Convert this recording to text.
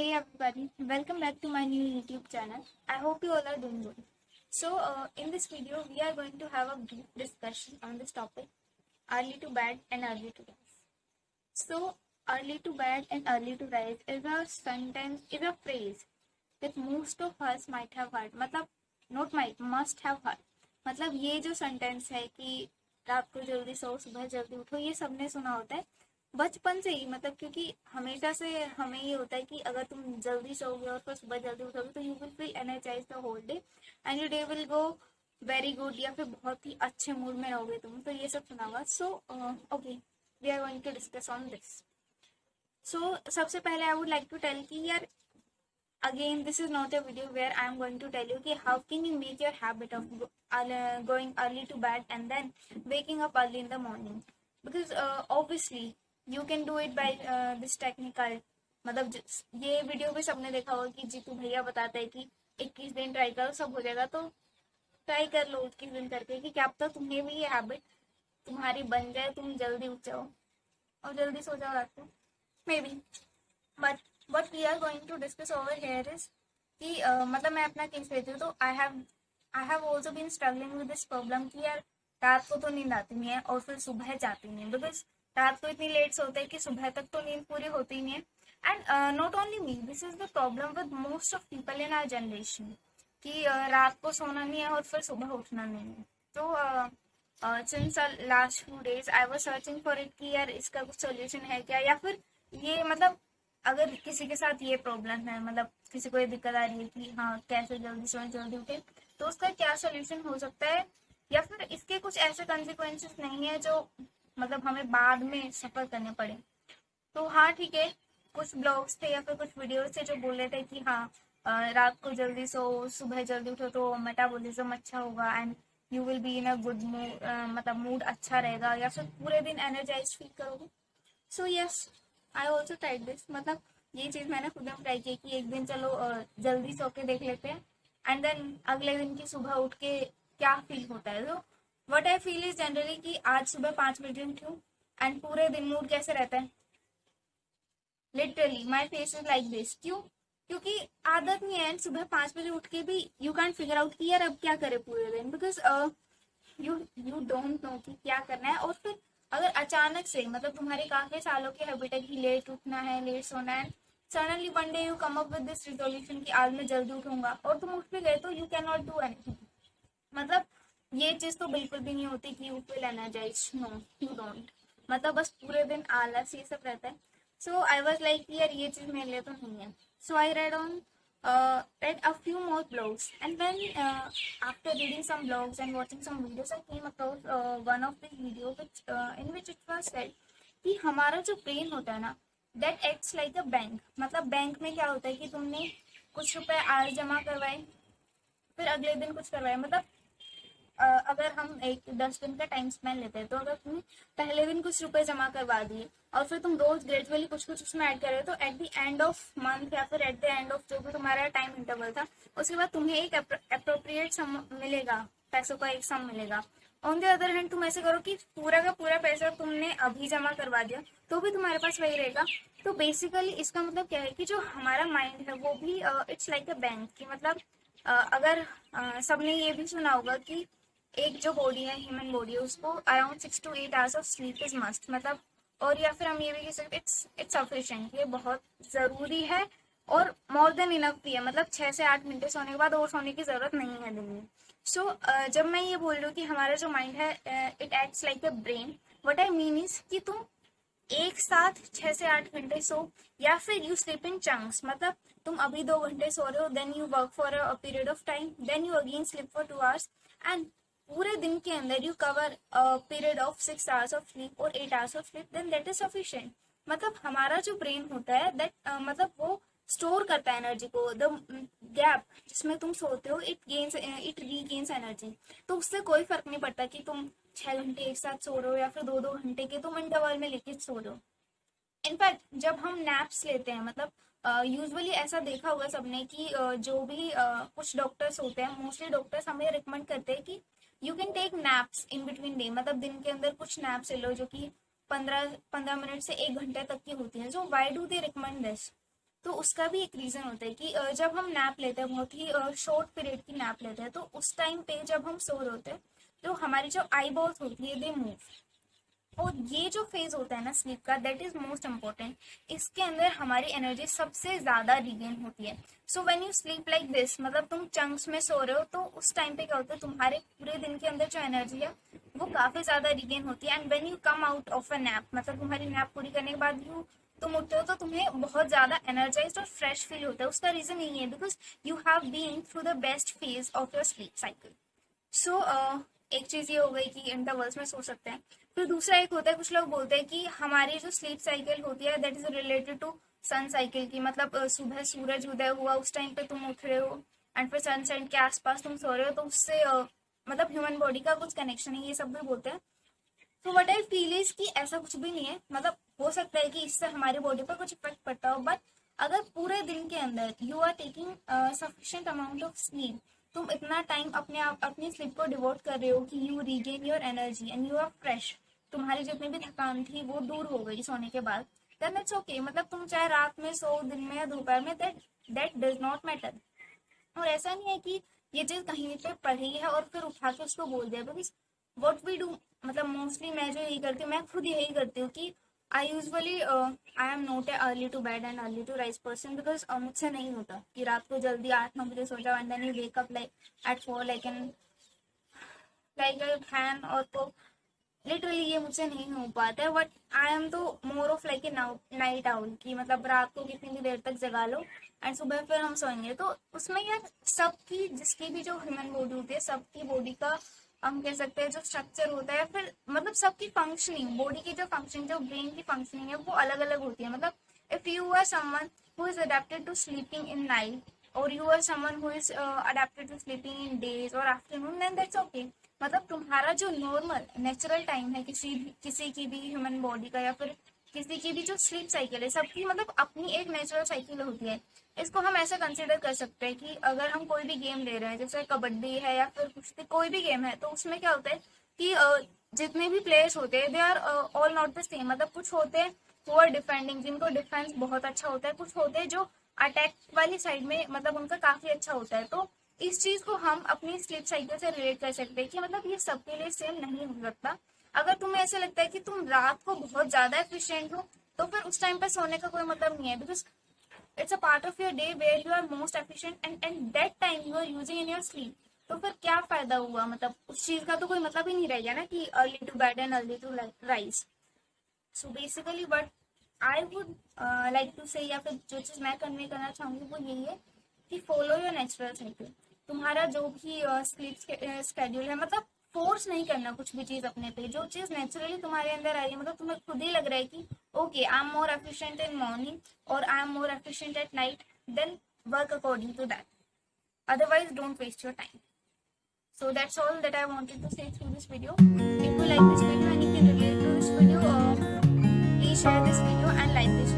Hey everybody, welcome back to my new YouTube channel. I hope you all are doing good. In this video, we are going to have a brief discussion on this topic, early to bed and early to rise. So, early to bed and early to rise is a sentence, is a phrase that most of us might have heard. मतलब not might, must have heard. मतलब ये जो sentence है कि रात को जल्दी सो सुबह जल्दी उठो, ये सबने सुना होता है बचपन से ही। मतलब क्योंकि हमेशा से हमें ये होता है कि अगर तुम जल्दी सोओगे और फिर सुबह जल्दी उठोगे तो you will feel energize the whole day and your day will go very good, या फिर बहुत ही अच्छे मूड में रहोगे तुम। तो ये सब सुना होगा। So okay, we are going to discuss on this. So सबसे पहले I would like to tell कि यार again this is not a video where I am going to tell you कि how can you make your habit of going early to bed and then waking up early in the morning, because obviously you can do it by this technical। मतलब ये video भी सबने देखा होगा कि जीतू भैया बताते हैं कि 21 दिन ट्राई करो सब हो जाएगा। तो ट्राई कर लो 21 दिन करके कि क्या पता तुम्हें भी ये हैबिट तुम्हारी बन जाए, तुम जल्दी उठ जाओ और जल्दी सो जाओ रात को, may be. But what we are going to discuss over here is कि मतलब मैं अपना केस लेती हूँ तो I have also been struggling with this problem कि यार रात को तो नींद आती नहीं है और फिर सुबह जाती नहीं है, बिकॉज रात को इतनी लेट सोते हैं कि सुबह तक तो नींद पूरी होती ही नहीं है। And not only me, this is the problem with most of people in our generation कि रात को सोना नहीं है और फिर सुबह उठना नहीं है। तो since last few days I was searching for it कि यार इसका कुछ सोल्यूशन है क्या, या फिर ये मतलब अगर किसी के साथ ये प्रॉब्लम है, मतलब किसी को ये दिक्कत आ रही है कि हाँ कैसे जल्दी सोए जल्दी उठे, तो उसका क्या सोल्यूशन हो सकता है, या फिर इसके कुछ ऐसे कंसिक्वेंसेस नहीं है जो मतलब हमें बाद में सफर करने पड़े। तो हाँ ठीक है, कुछ ब्लॉग्स थे या फिर कुछ वीडियोस थे जो बोल रहे थे कि हाँ रात को जल्दी सो सुबह जल्दी उठो तो मेटाबॉलिज्म अच्छा होगा and you will be in a good mood, मतलब मूड अच्छा रहेगा या फिर पूरे दिन एनर्जाइज फील करोगे। So yes, I also tried this. मतलब ये चीज़ मैंने खुद में ट्राई की कि एक दिन चलो जल्दी सो के देख लेते हैं एंड देन अगले दिन की सुबह उठ के क्या फील होता है। तो what I feel is generally कि आज सुबह 5 बजे उठी हूँ एंड पूरे दिन मूड कैसे रहता है, literally my face is like this. क्यों? क्योंकि आदत नहीं है। सुबह 5 बजे उठ के भी यू कैन फिगर आउट कि यार अब क्या करे पूरे दिन, बिकॉज यू डोंट नो कि क्या करना है। और फिर अगर अचानक से मतलब तुम्हारे काफी सालों की हैबिट है कि लेट उठना है लेट सोना है, suddenly one day you come up with this resolution कि आज मैं जल्दी उठूंगा और तुम उठ भी गए तो you can not do anything. मतलब ये चीज तो बिल्कुल भी नहीं होती कि you feel energize, no you don't. मतलब बस पूरे दिन आलस ये सब रहता है। सो आई वॉज लाइक यार ये चीज मेरे लिए तो नहीं है। सो आई read a few more blogs, and then after reading some blogs and watching some videos, I came across one of the video in which it was said कि हमारा जो ब्रेन होता है ना, that acts like a bank। मतलब bank में क्या होता है कि तुमने कुछ रुपए आज जमा करवाए फिर अगले दिन कुछ करवाए। मतलब अगर हम एक 10 दिन का टाइम स्पेन लेते हैं तो अगर तुम पहले दिन कुछ रुपए जमा करवा दिए और फिर तुम रोज ग्रेजुअली कुछ कुछ उसमें ऐड कर रहे हो, तो at the end of month या फिर एट द एंड ऑफ जो भी तुम्हारा टाइम इंटरवल था उसके बाद तुम्हें एक अप्रोप्रिएट सम मिलेगा, पैसों का एक सम मिलेगा। ऑन द अदर हैंड तुम ऐसे करो कि पूरा का पूरा पैसा तुमने अभी जमा करवा दिया तो भी तुम्हारे पास वही रहेगा। तो बेसिकली इसका मतलब क्या है कि जो हमारा माइंड है वो भी इट्स लाइक अ बैंक की। मतलब अगर सबने ये भी सुना होगा कि एक जो बॉडी है ह्यूमन बॉडी है उसको around 6 to 8 hours of sleep is must. मतलब और या फिर हम ये भी कह सकते इट्स सफिशिएंट, ये बहुत ज़रूरी है और मोर देन इनफ भी है। मतलब 6 से 8 घंटे सोने के बाद और सोने की ज़रूरत नहीं है दिन में। सो जब मैं ये बोल रही हूँ कि हमारा जो माइंड है it acts like a brain, what I mean is कि तुम एक साथ 6 से 8 घंटे सो या फिर यू स्लीप इन चंक्स। मतलब तुम अभी 2 घंटे सो रहे हो, then you work for a period of time, then you again sleep for 2 hours and पूरे दिन के अंदर you cover period of 6 hours of sleep और 8 hours of sleep, then that is sufficient. मतलब हमारा जो ब्रेन होता है दैट मतलब वो स्टोर करता है एनर्जी को। द गैप जिसमें तुम सोते हो इट रीगेन्स एनर्जी। तो उससे कोई फर्क नहीं पड़ता कि तुम 6 घंटे एक साथ सो रहे हो या फिर 2 2 घंटे के तुम इंटरवल में लेके सो रहे हो। इनफैक्ट जब हम नैप्स लेते हैं, मतलब यूजुअली ऐसा देखा होगा सबने कि जो भी कुछ डॉक्टर्स होते हैं, मोस्टली डॉक्टर्स हमें रिकमेंड करते हैं कि you can take naps in between day. मतलब दिन के अंदर कुछ नैप्स ले लो जो कि 15 15 मिनट से 1 घंटे तक की होती हैं। So why do they recommend this? तो उसका भी एक रीज़न होता है कि जब हम नैप लेते हैं, बहुत ही शॉर्ट पीरियड की नैप लेते हैं, तो उस टाइम पे जब हम सो रहे होते हैं तो हमारी जो आई बॉल्स होती है दे मूव। और ये जो फेज होता है ना स्लीप का, दैट इज मोस्ट इम्पोर्टेंट। इसके अंदर हमारी एनर्जी सबसे ज्यादा रिगेन होती है। So when you sleep like this, मतलब तुम चंक्स में सो रहे हो, तो उस टाइम पे क्या होता है, तुम्हारे पूरे दिन के अंदर जो एनर्जी है वो काफी ज्यादा रिगेन होती है। And when you come out of a nap, मतलब तुम्हारी नैप पूरी करने के बाद तुम उठते हो तो तुम्हें बहुत ज्यादा एनर्जाइज और फ्रेश फील होता है। उसका रीजन यही है because you have been through the best phase of your sleep cycle. So एक चीज ये हो गई कि इंटरवल्स में सो सकते हैं। फिर दूसरा एक होता है, कुछ लोग बोलते हैं कि हमारी जो स्लीप साइकिल होती है that is related to sun cycle की, मतलब सुबह सूरज उदय हुआ उस टाइम पे तुम उठ रहे हो एंड फिर सनसेट के आसपास तुम सो रहे हो, तो उससे मतलब ह्यूमन बॉडी का कुछ कनेक्शन है, ये सब भी बोलते हैं। तो वट आई फील इज कि ऐसा कुछ भी नहीं है। मतलब हो सकता है कि इससे हमारी बॉडी पर कुछ इफेक्ट पड़ता हो, बट अगर पूरे दिन के अंदर you are taking sufficient amount of sleep, तुम इतना टाइम अपनी स्लीप को डिवोट कर रहे हो कि you regain your energy and you are fresh, तुम्हारी जितनी भी थकान थी वो दूर हो गई सोने के बाद, देन इट्स ओके। मतलब तुम चाहे रात में सो, दिन में या दोपहर में, दैट डज नॉट मैटर। और ऐसा नहीं है कि ये चीज कहीं पे पढ़ी है और फिर उठा के उसको बोल दिया, बिकॉज वॉट वी डू, मतलब मोस्टली मैं जो यही करती हूँ, मैं खुद यही करती हूँ कि I usually I am not a early to bed and early to rise person, because मुझसे नहीं होता कि रात को जल्दी 8-9 बजे सो जाओ and then you wake up like at 4 like a fan. और तो लिटरली ये मुझसे नहीं हो पाता है। बट आई एम तो more of like a night owl, की मतलब रात को कितनी भी देर तक जगा लो एंड सुबह फिर हम सोएंगे। तो उसमें यार सबकी, जिसकी भी जो ह्यूमन बॉडी होती है, सबकी बॉडी का हम कह सकते हैं जो स्ट्रक्चर होता है, फिर मतलब सबकी फंक्शनिंग, बॉडी की जो फंक्शनिंग, जो ब्रेन की फंक्शनिंग है वो अलग अलग होती है। मतलब if you are someone who is adapted to sleeping in night और you are someone who is adapted to sleeping in days और आफ्टरनून, देन दैट्स ओके। मतलब तुम्हारा जो नॉर्मल नेचुरल टाइम है किसी की भी ह्यूमन बॉडी का, या फिर किसी की भी जो स्लीप साइकिल है, सबकी मतलब अपनी एक नेचुरल साइकिल होती है। इसको हम ऐसा कंसिडर कर सकते हैं कि अगर हम कोई भी गेम ले रहे हैं, जैसे कबड्डी है या फिर कुश्ती, कोई भी गेम है, तो उसमें क्या होता है कि जितने भी प्लेयर्स होते हैं they are all not the same. मतलब कुछ होते हैं वो आर डिफेंडिंग, जिनको डिफेंस बहुत अच्छा होता है, कुछ होते हैं जो अटैक वाली साइड में मतलब उनका काफी अच्छा होता है। तो इस चीज को हम अपनी स्लीप साइकिल से रिलेट कर सकते हैं कि मतलब ये सबके लिए सेम नहीं हो सकता। अगर तुम्हें ऐसा लगता है कि तुम रात को बहुत ज्यादा एफिशिएंट हो, तो फिर उस टाइम पे सोने का कोई मतलब नहीं है, because it's a part of your day where you are most efficient and that time you are using in your sleep. तो फिर क्या फायदा हुआ, मतलब उस चीज का तो कोई मतलब ही नहीं रह गया ना कि early to bed and early to rise. So basically but I would like to say, या फिर जो चीज मैं कन्वे करना चाहूंगी वो यही है कि फॉलो योर नेचुरल साइकिल। तुम्हारा जो भी स्लीप स्केड्यूल है, मतलब फोर्स नहीं करना कुछ भी चीज अपने पे, जो चीज नेचुरली तुम्हारे अंदर आ रही है, मतलब तुम्हें खुद ही लग रहा है कि okay I am more efficient in morning और I am more efficient at night, then work according to that, otherwise don't waste your time. So that's all that I wanted to say through this video. If you like this video and you can relate to this video, please share this video and like this